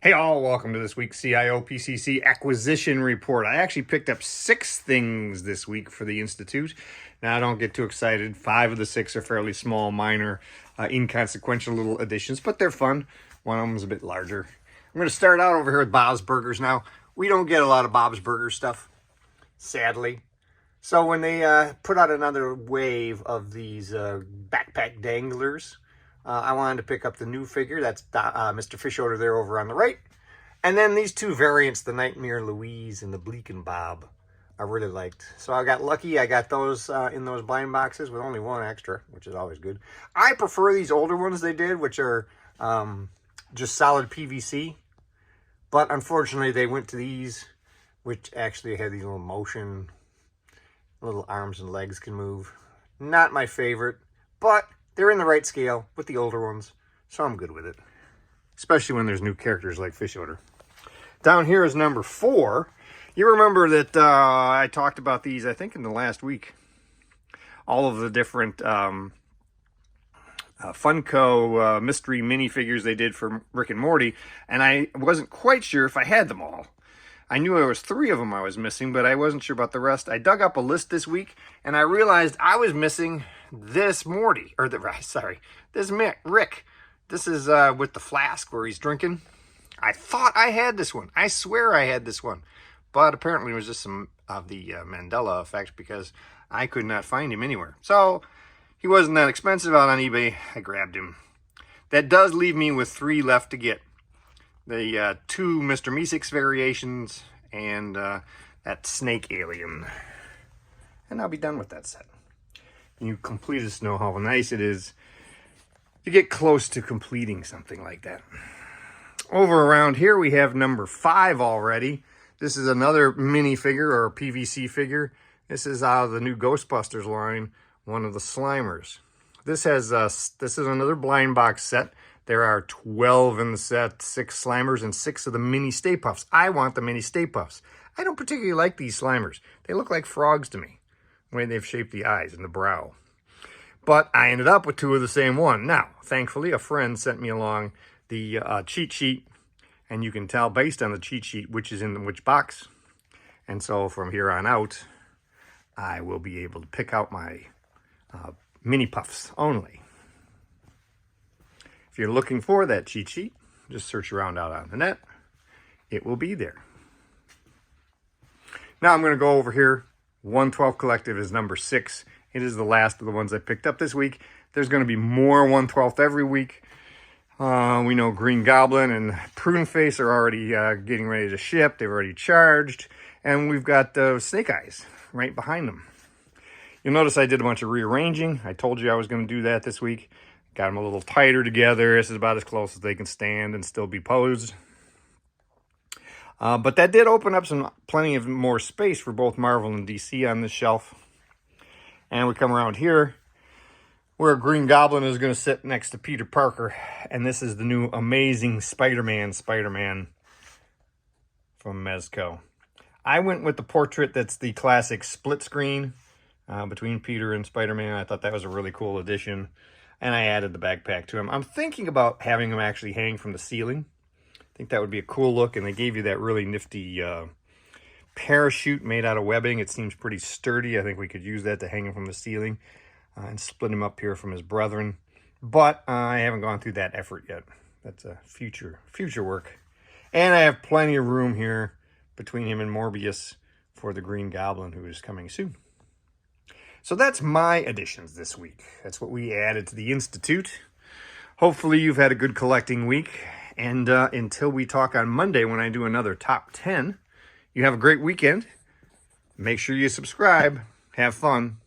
Hey all, welcome to this week's CIOPCC acquisition report. I actually picked up 6 things this week for the Institute. Now don't get too excited. 5 of the 6 are fairly small, minor, inconsequential little additions, but they're fun. One of them is a bit larger. I'm going to start out over here with Bob's Burgers. Now, we don't get a lot of Bob's Burgers stuff, sadly. So when they put out another wave of these backpack danglers, I wanted to pick up the new figure. That's Mr. Fish Odor there over on the right. And then these 2 variants, the Nightmare Louise and the Bleak and Bob, I really liked. So I got lucky. I got those in those blind boxes with only 1 extra, which is always good. I prefer these older ones they did, which are just solid PVC. But unfortunately, they went to these, which actually have these little motion, little arms and legs can move. Not my favorite, but they're in the right scale with the older ones, so I'm good with it. Especially when there's new characters like Fish Odor. Down here is number 4. You remember that I talked about these, I think, in the last week. All of the different Funko mystery minifigures they did for Rick and Morty, and I wasn't quite sure if I had them all. I knew there was 3 of them I was missing, but I wasn't sure about the rest. I dug up a list this week, and I realized I was missing this Morty, or this Rick. This is with the flask where he's drinking. I thought I had this one. I swear I had this one. But apparently it was just some of the Mandela effect because I could not find him anywhere. So he wasn't that expensive out on eBay. I grabbed him. That does leave me with 3 left to get. The 2 Mr. Meeseeks variations and that snake alien. And I'll be done with that set. You completists know how nice it is to get close to completing something like that. Over around here we have number 5 already. This is another minifigure or a PVC figure. This is out of the new Ghostbusters line, one of the Slimers. This is another blind box set. There are 12 in the set, 6 Slimers and 6 of the mini Stay Puffs. I want the mini Stay Puffs. I don't particularly like these Slimers. They look like frogs to me, the way they've shaped the eyes and the brow. But I ended up with 2 of the same one. Now, thankfully, a friend sent me along the cheat sheet, and you can tell based on the cheat sheet which is in which box. And so from here on out, I will be able to pick out my mini puffs only. If you're looking for that cheat sheet, just search around out on the net. It will be there. Now I'm going to go over here. 112 Collective is number 6. It is the last of the ones I picked up this week. There's going to be more 112th every week. We know Green Goblin and Prune Face are already getting ready to ship. They've already charged. And we've got Snake Eyes right behind them. You'll notice I did a bunch of rearranging. I told you I was going to do that this week. Got them a little tighter together. This is about as close as they can stand and still be posed. But that did open up plenty of more space for both Marvel and DC on this shelf. And we come around here where Green Goblin is going to sit next to Peter Parker. And this is the new amazing SpiderMan from Mezco. I went with the portrait that's the classic split screen between Peter and Spider-Man. I thought that was a really cool addition. And I added the backpack to him. I'm thinking about having him actually hang from the ceiling. I think that would be a cool look. And they gave you that really nifty parachute made out of webbing. It seems pretty sturdy. I think we could use that to hang him from the ceiling and split him up here from his brethren. But I haven't gone through that effort yet. That's a future work. And I have plenty of room here between him and Morbius for the Green Goblin, who is coming soon. So that's my additions this week. That's what we added to the Institute. Hopefully you've had a good collecting week. And until we talk on Monday when I do another top 10, you have a great weekend. Make sure you subscribe. Have fun.